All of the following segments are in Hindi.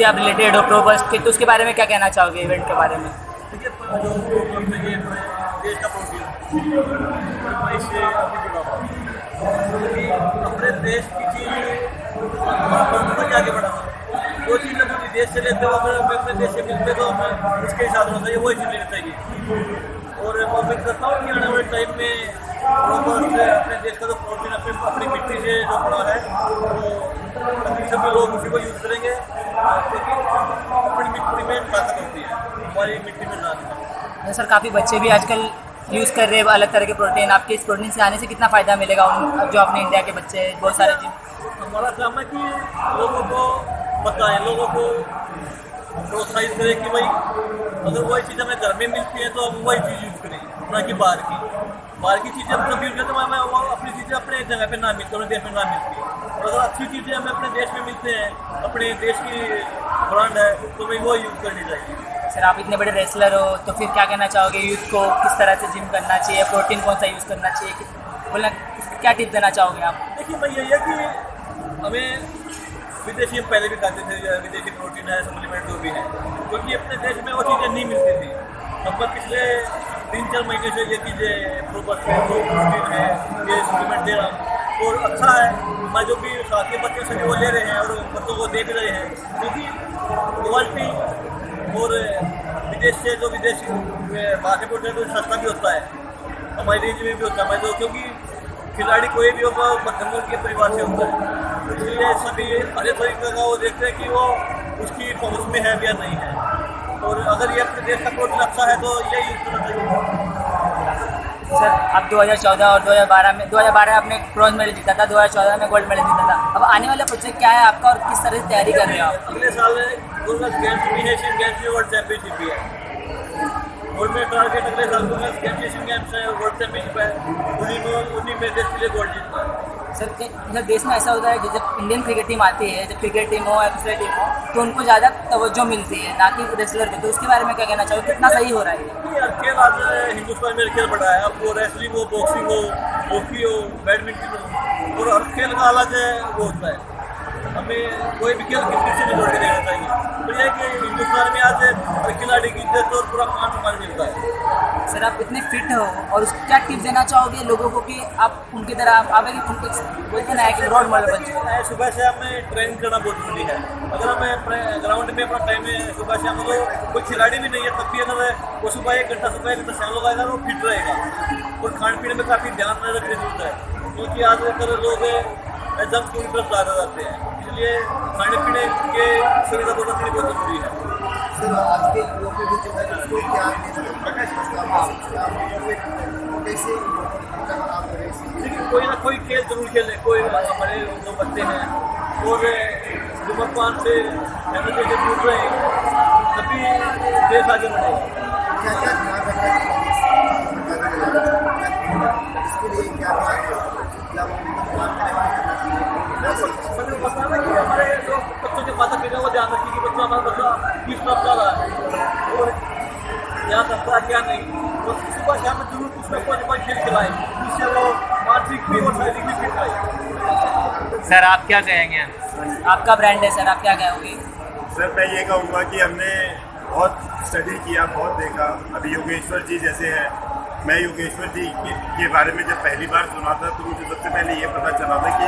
से आप रिलेटेड हो प्रोबस्ट के, तो उसके बारे में क्या कहना चाहोगे इवेंट के बारे में? देखिए, जो ये देश का प्रोटीन भाई से अभी जुड़ा हुआ है, क्योंकि अपने देश की चीज़ आगे बढ़ाना, वो चीज़ अगर विदेश से लेते हो, अगर हमें अपने देश से मिलते तो हमें उसके हिसाब से चाहिए, वही चीज़ लेनी चाहिए। और मैं उम्मीद करता हूँ कि आने वाले टाइम में अपने देश का जो प्रोटीन अपनी मिट्टी से जो बड़ा है, तो सभी लोग उसी को यूज़ करेंगे, क्योंकि अपनी मिट्टी में ताकत होती है, हमारी मिट्टी में ना। सर काफ़ी बच्चे भी आजकल यूज़ कर रहे हैं अलग तरह के प्रोटीन। आपके इस प्रोटीन से आने से कितना फ़ायदा मिलेगा उन जो अपने इंडिया के बच्चे हैं, बहुत सारे जिम? हमारा काम है कि लोगों को बताएं, लोगों को प्रोत्साहित करें कि भाई अगर वही चीज़ हमें घर में मिलती है तो हम वही चीज़ यूज़ करें, ना कि बाहर की चीज़ें हम सब यूज़ करते हैं। वो अपनी चीज़ें अपने जगह पे ना मिलती, अपने देश में ना मिलती है, और अगर अच्छी चीज़ें हमें अपने देश में मिलते हैं, अपने देश की ब्रांड है, तो भाई वो यूज़ करनी चाहिए। सर आप इतने बड़े रेसलर हो, तो फिर क्या कहना चाहोगे यूथ को, किस तरह से जिम करना चाहिए, प्रोटीन कौन सा यूज़ करना चाहिए, बोलना क्या टिप देना चाहोगे आप? देखिए भाई, यही है कि हमें विदेशी हम पहले भी खाते थे, विदेशी प्रोटीन है, सप्लीमेंट जो भी है, क्योंकि अपने देश में वो चीज़ें नहीं मिलती थी। अब मैं पिछले 3-4 महीने से ये चीज़ें प्रोटीन है, ये सप्लीमेंट दे रहा हूँ, और अच्छा है। मैं जो भी साथी बच्चे से वो ले रहे हैं और बच्चों को दे भी रहे हैं, क्योंकि क्वालिटी और विदेश से जो विदेशी बाहर के प्रोटीन तो सस्ता भी होता है, हमारी रेंज में भी होता है। मैं जो क्योंकि खिलाड़ी कोई भी होगा मध्यम वर्ग के परिवार से होता है, इसलिए सभी हर एक तरीके का वो देखते हैं कि वो उसकी पहुँच में है या नहीं है, और अगर ये अपने देश का प्रोटीन अच्छा है तो यही यूज़ करना चाहिए। सर आप 2014 और 2012 आपने ब्रॉन्ज मेडल जीता था, 2014 में गोल्ड मेडल जीता था। अब आने वाला प्रोजेक्ट क्या है आपका और किस तरह से तैयारी कर रहे हो आप? अगले साल गेम्स भी है, एशियन गेम्स भी, वर्ल्ड चैंपियनशिप भी है, और मेरा टारगेट अगले साल एशियन गेम्स है, वर्ल्ड चैंपियनशिप है, उन्हीं में देश के लिए गोल्ड जीतना है। सर देश में ऐसा होता है कि जब इंडियन क्रिकेट टीम आती है, जब क्रिकेट टीम हो या दूसरी टीम हो, तो उनको ज़्यादा तवज्जो मिलती है, ना कि रेसलर को। तो उसके बारे में क्या कहना चाहोगे, कितना सही हो रहा है ये? खेल आज हिंदुस्तान में खेल बढ़ा है, अब वो रेसलिंग हो, बॉक्सिंग हो, हॉकी हो, बैडमिंटन हो, और हर खेल का अलग वो होता है। हमें कोई भी खेल क्रिकेट से नहीं जोड़ के देखना चाहिए। तो यह कि हिंदुस्तान में आज हर खिलाड़ी की इज्जत और पूरा मान सम्मान मिलता है। सर आप इतने फिट हो, और उसको क्या टिप देना चाहोगे लोगों को कि आप उनकी तरह आप बोलते ना कि रोल मॉडल बन जाए? सुबह से हमें ट्रेनिंग करना बहुत जरूरी है। अगर हमें ग्राउंड में अपना टाइम में सुबह से हम तो कोई खिलाड़ी भी नहीं है, तब भी अगर वो सुबह 1 घंटा शाम लगाएगा तो फिट रहेगा, और खाने पीने में काफ़ी ध्यान रखने की जरूरत है, क्योंकि आजकल लोग जंक फूड की तरफ ज़्यादा जाते हैं, इसलिए खाने पीने के सुविधा बहुत जरूरी है। सर आज के युवा पीढ़ी जो है उसको क्या कैसे लेकिन कोई ना कोई खेल जरूर खेलें, कोई हमारे जो बच्चे हैं और धूम्रपान से जैसे दूर रहे, तभी देश आगे बढ़ेगा। क्या क्या ध्यान रखना चाहिए इसके लिए, क्या बताना कि हमारे जो बच्चों के माता पिता वो ध्यान रखिए कि बच्चा हमारा बच्चा किस तरफ जा रहा है और क्या करता है क्या नहीं, तो सुबह शाम में जरूर कुछ ना कोई खेल खिलाए, जिससे वो मानसिक भी और शारीरिक भी फिट रहे। सर आप क्या कहेंगे, आपका ब्रांड है सर, आप क्या कहोगे? सर मैं ये कहूँगा कि हमने बहुत स्टडी किया, बहुत देखा। अभी योगेश्वर जी जैसे हैं, मैं योगेश्वर जी के बारे में जब पहली बार सुना था तो मुझे सबसे पहले ये पता चला था कि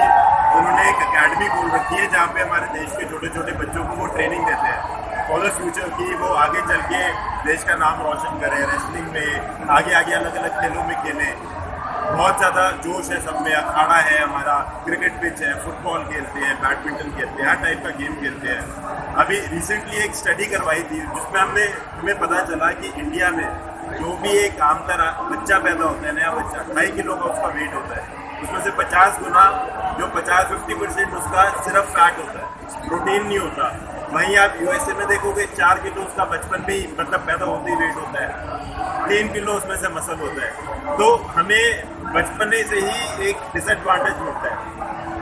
उन्होंने एक अकेडमी खोल रखी है जहाँ पे हमारे देश के छोटे छोटे बच्चों को वो ट्रेनिंग देते हैं फॉर द फ्यूचर, कि वो आगे चल के देश का नाम रोशन करें, रेसलिंग में आगे आगे अलग अलग खेलों में खेलें। बहुत ज़्यादा जोश है सब में, अखाड़ा है हमारा, क्रिकेट पिच है, फुटबॉल खेलते हैं, बैडमिंटन खेलते हैं, हर टाइप का गेम खेलते हैं। अभी रिसेंटली एक स्टडी करवाई थी जिसमें हमें पता चला कि इंडिया में जो भी एक आमतर बच्चा पैदा होता है, नया बच्चा 2.5 किलो का उसका वेट होता है, उसमें से 50 गुना जो 50-50% उसका सिर्फ फैट होता है, प्रोटीन नहीं होता। वहीं आप यूएसए में देखोगे 4 किलो उसका बचपन में ही मतलब पैदा होते ही वेट होता है, 3 किलो उसमें से मसल होता है। तो हमें बचपने से ही एक डिसएडवांटेज मिलता है,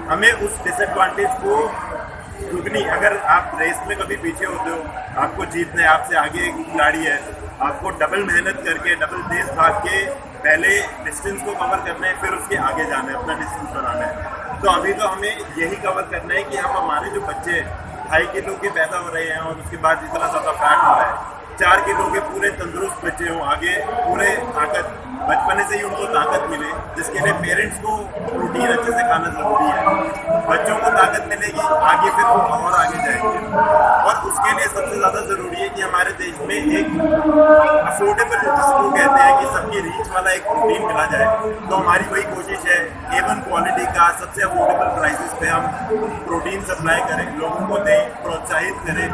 हमें उस डिसएडवांटेज को दुगनी, अगर आप रेस में कभी पीछे होते हो, आपको जीतना है, आपसे आगे एक खिलाड़ी है, आपको डबल मेहनत करके डबल तेज भाग के पहले डिस्टेंस को कवर करना है, फिर उसके आगे जाना है, अपना डिस्टेंस बनाना है। तो अभी तो हमें यही कवर करना है कि हम हमारे जो बच्चे 2.5 किलो के पैदा हो रहे हैं और उसके बाद इतना ज़्यादा फैट हो रहा है। 4 किलो के पूरे तंदुरुस्त बच्चे हों, आगे पूरे ताकत बचपन से ही उनको ताकत मिले, जिसके लिए पेरेंट्स को प्रोटीन अच्छे से खाना ज़रूरी है। बच्चों को ताकत मिलेगी, आगे फिर वो और आगे जाएंगे। और उसके लिए सबसे ज़्यादा ज़रूरी है कि हमारे देश में एक अफोर्डेबल, जिसको कहते हैं कि सबकी रीच वाला एक प्रोटीन मिला जाए। तो हमारी वही कोशिश है, A1 क्वालिटी का सबसे अफोर्डेबल प्राइसेस पे हम प्रोटीन सप्लाई करें, लोगों को दें, प्रोत्साहित करें,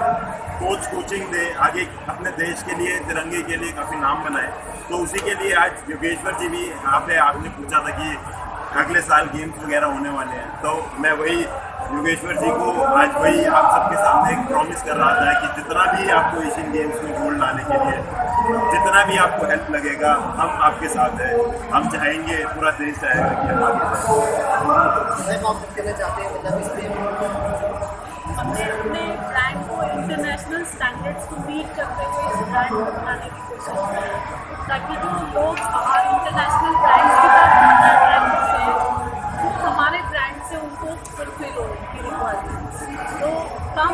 कोचिंग दें, आगे अपने देश के लिए, तिरंगे के लिए काफ़ी नाम बनाए। तो उसी के लिए आज योगेश्वर जी भी यहाँ पे, आपने पूछा था कि अगले साल गेम्स वगैरह होने वाले हैं, तो मैं वही योगेश्वर जी को आज वही आप सबके सामने एक प्रॉमिस कर रहा था कि जितना भी आपको एशियन गेम्स में गोल्ड लाने के लिए, जितना भी आपको हेल्प लगेगा, हम आपके साथ हैं। हम चाहेंगे, पूरा देश चाहेगा कि हम आगे आप कुछ कहना चाहते हैं मतलब इसमें? हमने अपने ब्रांड को इंटरनेशनल स्टैंडर्ड्स को मीट करते हुए इस ब्रांड को बनाने की कोशिश करें, ताकि जो लोग बाहर इंटरनेशनल ब्रांड्स की तरफ अट्रैक्ट होते हैं वो हमारे ब्रांड से उनको फुलफिल हो उनकी रिक्वायरमेंट्स। तो कम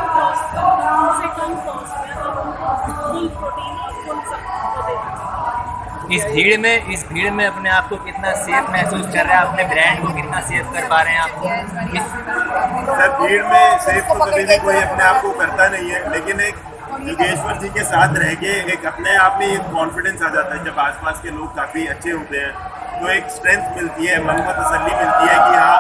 से कम कॉस्ट में हम उनको फुल प्रोटीन और फुल सब को देना चाहिए। इस भीड़ में अपने आप को कितना सेफ महसूस कर रहे हैं, अपने ब्रांड को कितना सेफ कर पा रहे हैं आप? सर, भीड़ में सेफ तो कभी भी कोई अपने आप को करता नहीं है, लेकिन एक योगेश्वर जी के साथ रह के एक अपने आप में एक कॉन्फिडेंस आ जाता है। जब आसपास के लोग काफ़ी अच्छे होते हैं तो एक स्ट्रेंथ मिलती है, मन को तसल्ली मिलती है कि हाँ,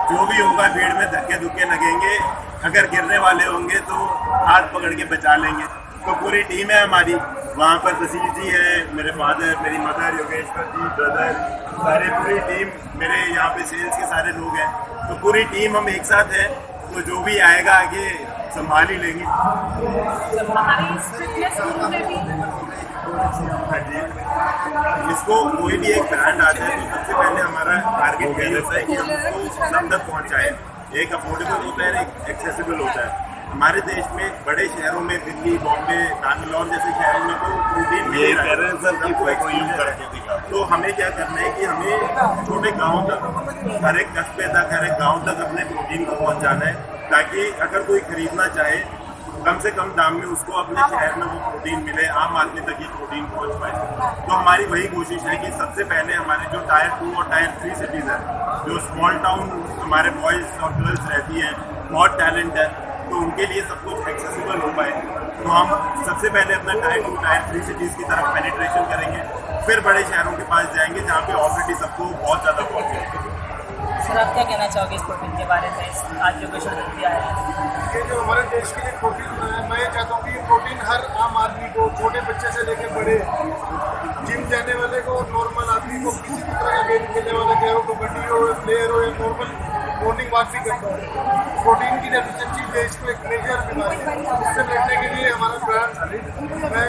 जो भी होगा भीड़ में धक्के धुक्के लगेंगे, अगर गिरने वाले होंगे तो हाथ पकड़ के बचा लेंगे। तो पूरी टीम है हमारी, वहाँ पर तसीर जी है, मेरे फादर, मेरी मदर, योगेश्वर जी, ब्रदर, सारे पूरी टीम, मेरे यहाँ पे सेल्स के सारे लोग हैं। तो पूरी टीम हम एक साथ हैं, तो जो भी आएगा आगे संभाल ही लेंगे। हमारी फिटनेस ग्रुप ने भी हाँ जी, इसको कोई भी एक ब्रांड आता है तो सबसे पहले हमारा टारगेट यही होता है कि हम उसको सब तक पहुँचाएँ। एक अफोर्डेबल होता है, एक एक्सेसिबल होता है। हमारे देश में बड़े शहरों में, दिल्ली, बॉम्बे, बैंगलोर जैसे शहरों में तो प्रोटीन मिल रहा है। तो हमें क्या करना है कि हमें छोटे गांव तक, हर एक कस्बे तक, हर एक गांव तक अपने प्रोटीन को पहुंचाना है, ताकि अगर कोई खरीदना चाहे कम से कम दाम में उसको अपने शहर में वो प्रोटीन मिले, आम आदमी तक ये प्रोटीन पहुंच पाए। तो हमारी वही कोशिश है कि सबसे पहले हमारे जो टायर 2 और टायर 3 सिटीज़ हैं, जो स्मॉल टाउन हमारे बॉयज़ और गर्ल्स रहती हैं, बहुत टैलेंट है, तो उनके लिए सब कुछ एक्सेसिबल हो पाए। तो हम सबसे पहले अपना टायर 2, टायर 3 सिटीज़ की तरफ पेनिट्रेशन करेंगे, फिर बड़े शहरों के पास जाएंगे जहाँ पे ऑलरेडी सबको बहुत ज़्यादा पहुँचेंगे। सर, आप क्या कहना चाहोगे इस प्रोटीन के बारे में? आज योगेश्वर जी आए हैं, ये जो हमारे देश के लिए प्रोटीन है, मैं ये चाहता हूँ कि ये प्रोटीन हर आम आदमी को, छोटे बच्चे से लेकर बड़े, जिम जाने वाले को, नॉर्मल आदमी को, किसी भी तरह का गेम खेलने वाला, चाहे वो कबड्डी हो, प्लेयर हो या नॉर्मल मॉर्निंग वॉक भी करता है। प्रोटीन की डेफिशिएंसी देश में एक मेजर बीमारी है, उससे लड़ने के लिए हमारा ब्रांड मैं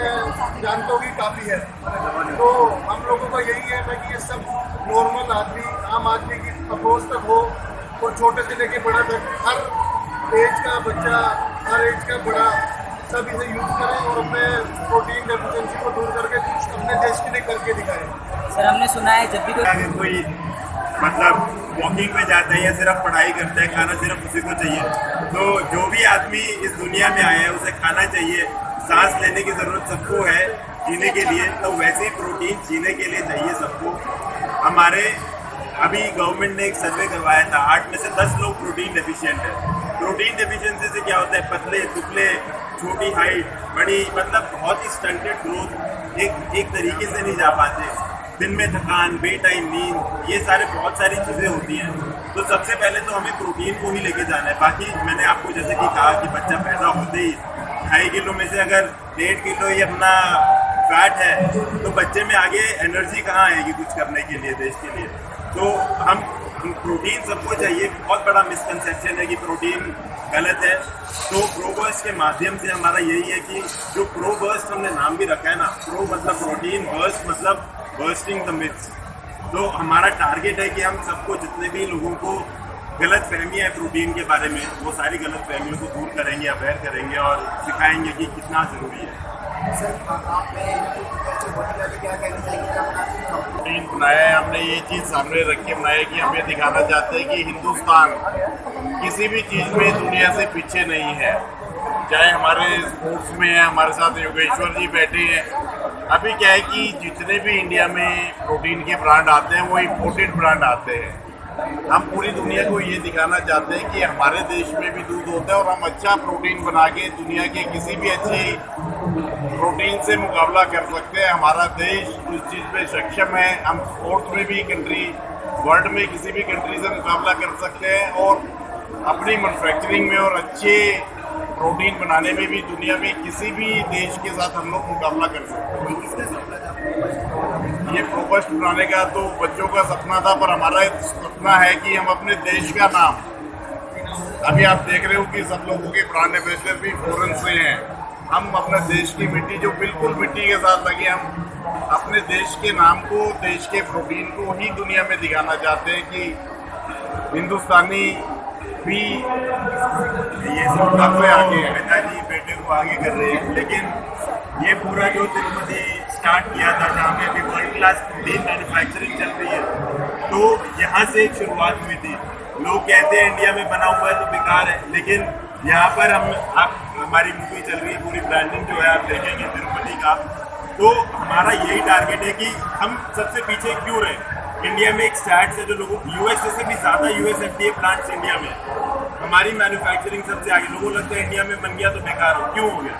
जानता हूँ कि काफ़ी है। तो हम लोगों का यही है कि ये सब नॉर्मल आदमी, आम आदमी की अप्रोच तक हो, और छोटे से लेके बड़ा तक हर एज का बच्चा, हर एज का बड़ा सब इसे यूज़ करें और अपने प्रोटीन डेफिशिएंसी को दूर करके कुछ अपने देश के लिए करके दिखाएं। सर, हमने सुना है जब भी अगर कोई मतलब वॉकिंग पे जाता है या सिर्फ पढ़ाई करता है, खाना सिर्फ उसी को चाहिए, तो जो भी आदमी इस दुनिया में आया है उसे खाना चाहिए। सांस लेने की ज़रूरत सबको है जीने के लिए, तो वैसे ही प्रोटीन जीने के लिए चाहिए सबको। हमारे अभी गवर्नमेंट ने एक सर्वे करवाया था, 8 में से 10 लोग प्रोटीन डेफिशिएंट है। प्रोटीन डेफिशिएंसी से क्या होता है, पतले दुबले, छोटी हाइट, बड़ी, मतलब बहुत ही स्टंटेड ग्रोथ, एक तरीके से नहीं जा पाते, दिन में थकान, बेटाइम नींद, ये सारे बहुत सारी चीज़ें होती हैं। तो सबसे पहले तो हमें प्रोटीन को ही लेके जाना है। बाकी मैंने आपको जैसे कि कहा कि बच्चा पैदा होते ही 2.5 किलो में से अगर 1.5 किलो ही अपना फैट है तो बच्चे में आगे एनर्जी कहाँ आएगी कुछ करने के लिए, देश के लिए। तो हम प्रोटीन सबको चाहिए। बहुत बड़ा मिसकंसेप्शन है कि प्रोटीन गलत है। तो प्रोबर्स्ट के माध्यम से हमारा यही है कि जो प्रोबर्स्ट हमने नाम भी रखा है ना, प्रो मतलब प्रोटीन, बर्स्ट मतलब बर्स्टिंग द मिथ्स। तो हमारा टारगेट है कि हम सबको, जितने भी लोगों को गलत फहमियाँ है प्रोटीन के बारे में, वो सारी गलत फहमियों को दूर करेंगे, अवेयर करेंगे और सिखाएंगे कि कितना ज़रूरी है। प्रोटीन बनाया है हमने, ये चीज़ सामने रख के बनाया कि हम ये दिखाना चाहते हैं कि हिंदुस्तान किसी भी चीज़ में दुनिया से पीछे नहीं है। चाहे हमारे स्पोर्ट्स में है, हमारे साथ योगेश्वर जी बैठे हैं। अभी क्या है कि जितने भी इंडिया में प्रोटीन के ब्रांड आते हैं वो इम्पोर्टेड ब्रांड आते हैं। हम पूरी दुनिया को ये दिखाना चाहते हैं कि हमारे देश में भी दूध होता है और हम अच्छा प्रोटीन बना के दुनिया के किसी भी अच्छी प्रोटीन से मुकाबला कर सकते हैं। हमारा देश उस चीज़ पे सक्षम है। हम स्पोर्ट्स में भी कंट्री वर्ल्ड में किसी भी कंट्री से मुकाबला कर सकते हैं और अपनी मैन्युफैक्चरिंग में और अच्छे प्रोटीन बनाने में भी दुनिया में किसी भी देश के साथ हम लोग मुकाबला कर सकते हैं। ये प्रोबस्ट बनाने का तो बच्चों का सपना था, पर हमारा सपना है कि हम अपने देश का नाम, अभी आप देख रहे हो कि सब लोगों के ब्रांड एम्बेसडर भी फॉरेन से हैं। हम अपने देश की मिट्टी जो बिल्कुल मिट्टी के साथ लगे, हम अपने देश के नाम को, देश के प्रोटीन को ही दुनिया में दिखाना चाहते हैं कि हिंदुस्तानी भी ये सब काफ़ी आगे है। पिताजी बेटे को आगे कर रहे हैं, लेकिन ये पूरा जो तिरुपति स्टार्ट किया था जहाँ पे अभी वर्ल्ड क्लास प्रोटीन मैन्युफैक्चरिंग चल रही है, तो यहाँ से एक शुरुआत हुई थी। लोग कहते हैं इंडिया में बना हुआ है तो बेकार है, लेकिन यहाँ पर हमारी मूवी चल रही है, पूरी ब्रांडिंग जो है आप देखेंगे तिरुपति का, तो हमारा यही टारगेट है कि हम सबसे पीछे क्यों रहे। इंडिया में एक स्टैट्स है जो लोगों यूएस से भी ज़्यादा यूएस FDA प्लांट्स इंडिया में, हमारी मैन्युफैक्चरिंग सबसे आगे। लोगों को लगता है इंडिया में बन गया तो बेकार हो, क्यों हो गया,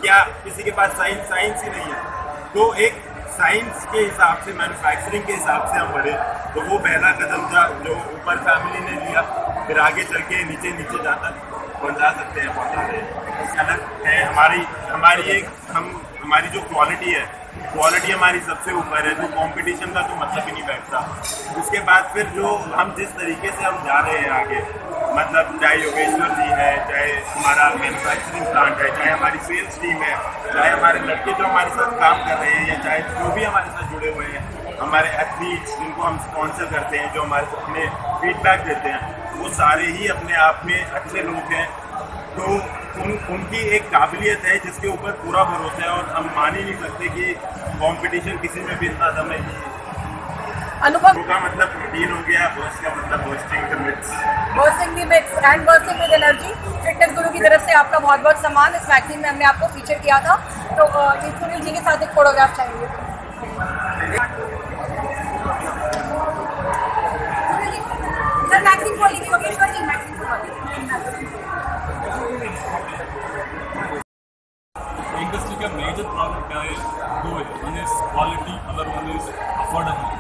क्या किसी के पास साइंस ही नहीं है। तो एक साइंस के हिसाब से, मैन्युफैक्चरिंग के हिसाब से हम बढ़े, तो वो पहला कदम था जो ऊपर फैमिली ने लिया। फिर आगे चल के नीचे जाता पहुँचा सकते हैं, पहुँचा रहे हैं। अलग है हमारी जो क्वालिटी हमारी सबसे ऊपर है, तो कंपटीशन का तो मतलब ही नहीं बैठता। उसके बाद फिर जो हम जिस तरीके से हम जा रहे हैं आगे, मतलब चाहे योगेश्वर जी है, चाहे हमारा मैन्युफैक्चरिंग प्लांट है, चाहे हमारी सेल्स टीम है, चाहे हमारे लड़के जो हमारे साथ काम कर रहे हैं, या चाहे जो भी हमारे साथ जुड़े हुए हैं, हमारे एथलीट्स जिनको हम स्पॉन्सर करते हैं, जो हमारे अपने फीडबैक देते हैं, वो सारे ही अपने आप में अच्छे लोग हैं। तो उनकी एक काबिलियत है जिसके ऊपर पूरा भरोसा है, और हम मान ही नहीं सकते कि कंपटीशन किसी में भी इतना समय अनुभव का मतलब प्रोटीन हो गया, बर्स्ट का मतलब bursting the myths, bursting the myths and bursting with energy. Fitness गुरु की तरफ से आपका बहुत बहुत सम्मान। इस मैगजीन में हमने आपको फीचर किया था, तो सुनील जी के साथ एक फोटोग्राफ चाहिए। सर मैगजीन खोलिए, योगेश्वर जी मैगजीन खोलिए। इंडस्ट्री का मेजर प्रॉब्लम क्या है, दो है, one is quality, other one is affordability.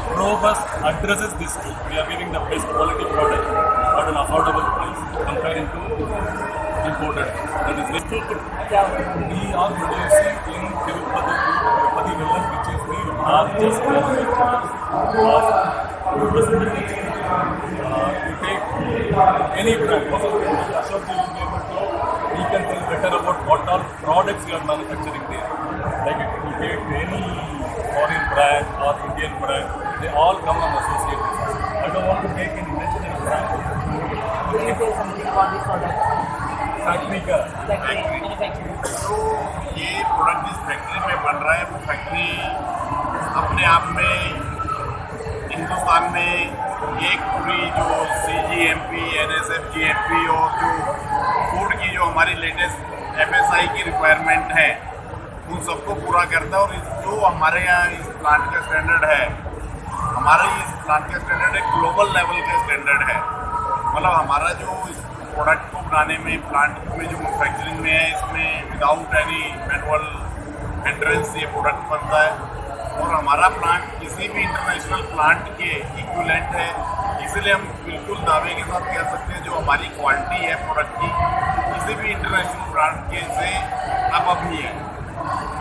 Probust addresses this too. We are giving the best quality product at an affordable price comparing to imported. That is very good. We are producing in Tirupati Village, which is the largest manufacturer of Probust manufacturing. You take any brand, Ashok ji will be able to, he can tell better about what all products you are manufacturing there. Like if you take any foreign brand or Indian brand, they all come and associate with us. I don't want to take any national brand. Can you say something about this product? Factory का तो ये प्रोडक्ट जिस फैक्ट्री में बन रहा है, वो फैक्ट्री अपने आप में हिंदुस्तान में एक पूरी जो CGMP, NSF, GMP और जो फूड की जो हमारी लेटेस्ट FSI की रिक्वायरमेंट है, उन सबको पूरा करता है। और जो हमारे यहाँ इस प्लांट का स्टैंडर्ड है, हमारा इस प्लांट का स्टैंडर्ड एक ग्लोबल लेवल का स्टैंडर्ड है। मतलब हमारा जो इस प्रोडक्ट को बनाने में, प्लांट में जो मैन्युफैक्चरिंग में है, इसमें विदाउट एनी मैनुअल एंट्रेंस ये प्रोडक्ट बनता है। और हमारा प्लांट किसी भी इंटरनेशनल प्लांट के इक्विवेलेंट है, इसलिए हम बिल्कुल दावे के साथ कह सकते हैं जो हमारी क्वालिटी है प्रोडक्ट की, किसी भी इंटरनेशनल ब्रांड के से अब ही है।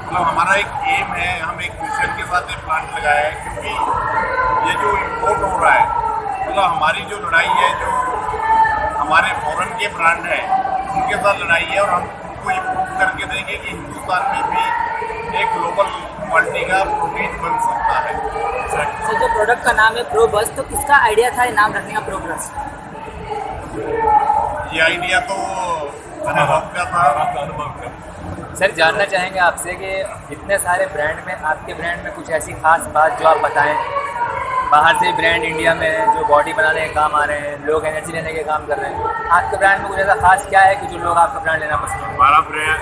मतलब हमारा एक एम है, हम एक मिशन के साथ ये प्लांट लगाया है, क्योंकि ये जो इम्पोर्ट हो रहा है, मतलब हमारी जो लड़ाई है, जो हमारे फॉरेन के ब्रांड है उनके साथ लड़ाई है, और हम उनको ये प्रूव करके देंगे कि हिंदुस्तान में भी एक ग्लोबल क्वालिटी का प्रोटीन बन सकता है। सर जो प्रोडक्ट का नाम है प्रोबस्ट, तो किसका आइडिया था ये नाम रखने का प्रोबस्ट? ये आइडिया तो अनुभव का था। अनुभव का सर जानना चाहेंगे आपसे कि इतने सारे ब्रांड में आपके ब्रांड में कुछ ऐसी खास बात जो आप बताएं। बाहर से ब्रांड इंडिया में है जो बॉडी बनाने के काम आ रहे हैं, लोग एनर्जी लेने के काम कर रहे हैं। आपके ब्रांड में कुछ ऐसा खास क्या है कि जो लोग आपका ब्रांड लेना पसंद करें?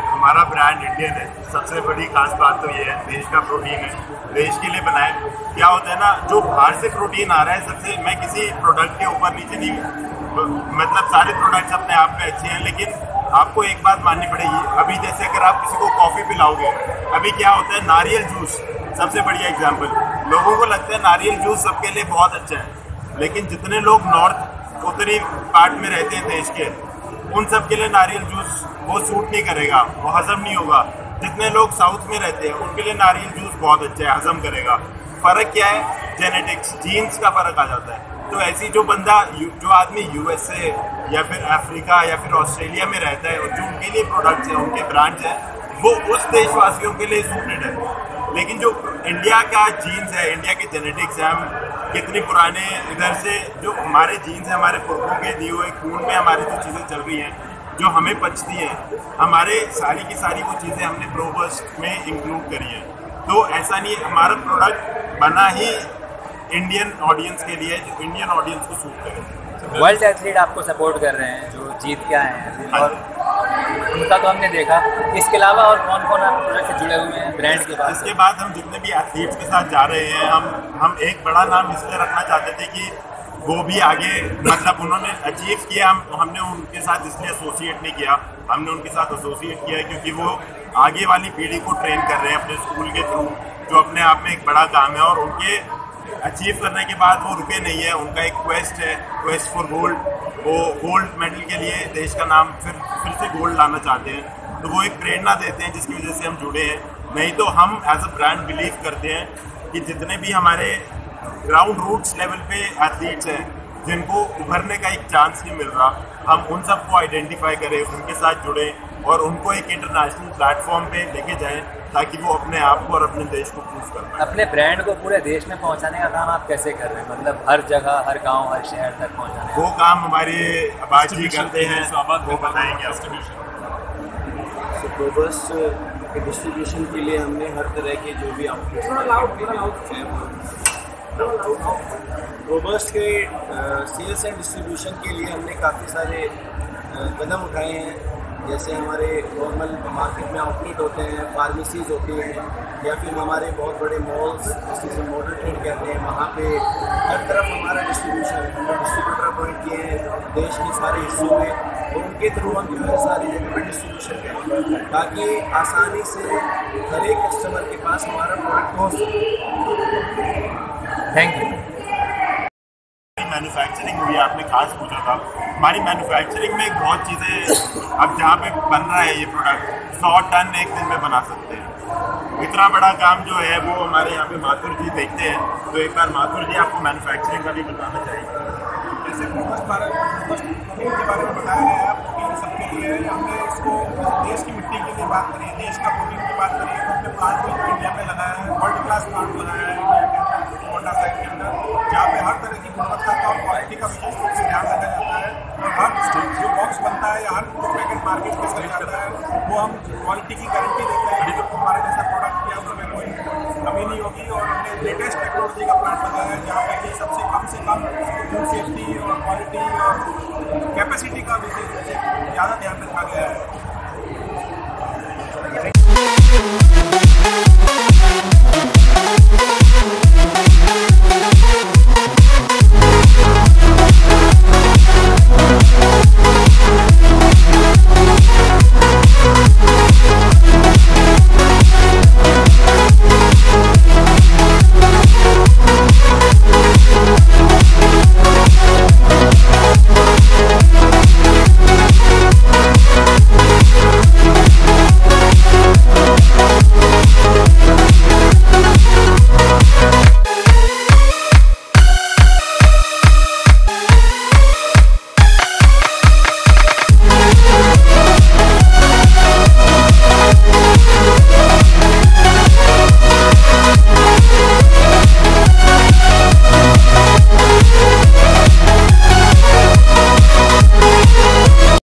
हमारा ब्रांड इंडियन है। सबसे बड़ी खास बात तो ये है, देश का प्रोटीन है, देश के लिए बनाए। क्या होता है ना, जो बाहर से प्रोटीन आ रहा है, सबसे मैं किसी प्रोडक्ट के ऊपर नीचे नहीं, मतलब सारे प्रोडक्ट्स अपने आप में अच्छे हैं, लेकिन आपको एक बात माननी पड़ेगी। अभी जैसे अगर आप किसी को कॉफ़ी पिलाओगे, अभी क्या होता है, नारियल जूस सबसे बढ़िया एग्जाम्पल। लोगों को लगता है नारियल जूस सबके लिए बहुत अच्छा है, लेकिन जितने लोग नॉर्थ उत्तरी पार्ट में रहते हैं देश के, उन सब के लिए नारियल जूस वो सूट नहीं करेगा, वो हजम नहीं होगा। जितने लोग साउथ में रहते हैं उनके लिए नारियल जूस बहुत अच्छा है, हजम करेगा। फ़र्क क्या है? जेनेटिक्स, जीन्स का फ़र्क आ जाता है। तो ऐसी जो आदमी यूएसए या फिर अफ्रीका या फिर ऑस्ट्रेलिया में रहता है और जो उनके लिए प्रोडक्ट्स हैं, उनके ब्रांड्स हैं, वो उस देशवासियों के लिए सूटेड है। लेकिन जो इंडिया का जीन्स है, इंडिया के जेनेटिक्स हैं, हम कितनी पुराने इधर से जो हमारे जीन्स हैं, हमारे पुरखों के दिए हुए खून में हमारी जो चीज़ें चल रही हैं, जो हमें पचती हैं, हमारे सारी की सारी वो चीज़ें हमने प्रोबस्ट में इंक्लूड करी हैं। तो ऐसा नहीं है, हमारा प्रोडक्ट बना ही इंडियन ऑडियंस के लिए, जो इंडियन ऑडियंस को सूट करे। वर्ल्ड एथलीट आपको सपोर्ट कर रहे हैं जो जीत के आए हैं, और उनका तो हमने देखा। इसके अलावा और कौन कौन आप प्रोडक्ट से जुड़े हुए हैं ब्रांड के बाद? इसके बाद हम जितने भी एथलीट्स के साथ जा रहे हैं, हम एक बड़ा नाम इसलिए रखना चाहते थे कि वो भी आगे, मतलब उन्होंने अचीव किया, हमने उनके साथ इसलिए एसोसिएट नहीं किया, हमने उनके साथ एसोसिएट किया क्योंकि वो आगे वाली पीढ़ी को ट्रेन कर रहे हैं अपने स्कूल के थ्रू, जो अपने आप में एक बड़ा काम है। और उनके अचीव करने के बाद वो रुके नहीं है, उनका एक क्वेस्ट है, क्वेस्ट फॉर गोल्ड। वो गोल्ड मेडल के लिए देश का नाम फिर से गोल्ड लाना चाहते हैं। तो वो एक प्रेरणा देते हैं जिसकी वजह से हम जुड़े हैं। नहीं तो हम एज अ ब्रांड बिलीव करते हैं कि जितने भी हमारे ग्राउंड रूट्स लेवल पे एथलीट्स हैं जिनको उभरने का एक चांस नहीं मिल रहा, हम उन सबको आइडेंटिफाई करें, उनके साथ जुड़ें और उनको एक इंटरनेशनल प्लेटफॉर्म पे लेके जाएं ताकि वो अपने आप को और अपने देश को प्रूव कर पाएं। अपने ब्रांड को पूरे देश में पहुंचाने का काम आप कैसे कर रहे हैं? मतलब हर जगह, हर गांव, हर शहर तक पहुंचाने वो काम हमारे आबाद जी करते हैं, वो बताएंगे आपको। प्रोबस्ट के डिस्ट्रीब्यूशन के लिए हमने हर तरह के जो भी प्रोबस्ट के सेल्स एंड डिस्ट्रीब्यूशन के लिए हमने काफ़ी सारे कदम उठाए हैं। जैसे हमारे नॉर्मल मार्केट में आउटलेट होते हैं, फार्मेसीज़ होती हैं, या फिर हमारे बहुत बड़े मॉल्स जिसे मॉडल ट्रेड कहते हैं, वहाँ पे हर तरफ हमारा डिस्ट्रीब्यूशन, हमने डिस्ट्रीब्यूटर अपॉइंट किए हैं देश के सारे हिस्सों में, और उनके थ्रू हम जो है सारी जगह पर डिस्ट्रीब्यूशन करें ताकि आसानी से हर एक कस्टमर के पास हमारा प्रोडक्ट पहुँच सके। Thank you. मैन्युफैक्चरिंग हुई, आपने खास पूछा था। हमारी मैन्युफैक्चरिंग में बहुत चीज़ें, अब जहाँ पे बन रहा है ये प्रोडक्ट 100 टन एक दिन में बना सकते हैं। इतना बड़ा काम जो है वो हमारे यहाँ पे माथुर जी देखते हैं, तो एक बार माथुर जी आपको मैन्युफैक्चरिंग का भी बताना चाहिए। जैसे प्रोबस्ट के बारे में बताया गया है, प्रोटीन सबके लिए है। हमने इसको देश की मिट्टी के लिए बात करी, देश का प्रोटीन की बात करी, तो हमने प्लांट को इंडिया में लगाया है, वर्ल्ड क्लास प्लांट लगाया है इंडिया के अंदर, कोटा साइड के अंदर, जहाँ पे हर तरह की गुणवत्ता का और क्वालिटी का विशेष रूप से ध्यान रखा जाता है। और हर जो बॉक्स बनता है या हर जो पैकेट मार्केट के अंदर जाता है वो हम क्वालिटी की गारंटी देते हैं कि हमारे जैसा प्रोडक्ट किया उसमें कोई कमी नहीं होगी। और हमने लेटेस्ट टेक्नोलॉजी का प्लांट लगाया है जहाँ पे कि सबसे कम फूड सेफ्टी और क्वालिटी और कैपेसिटी का विशेष ज़्यादा ध्यान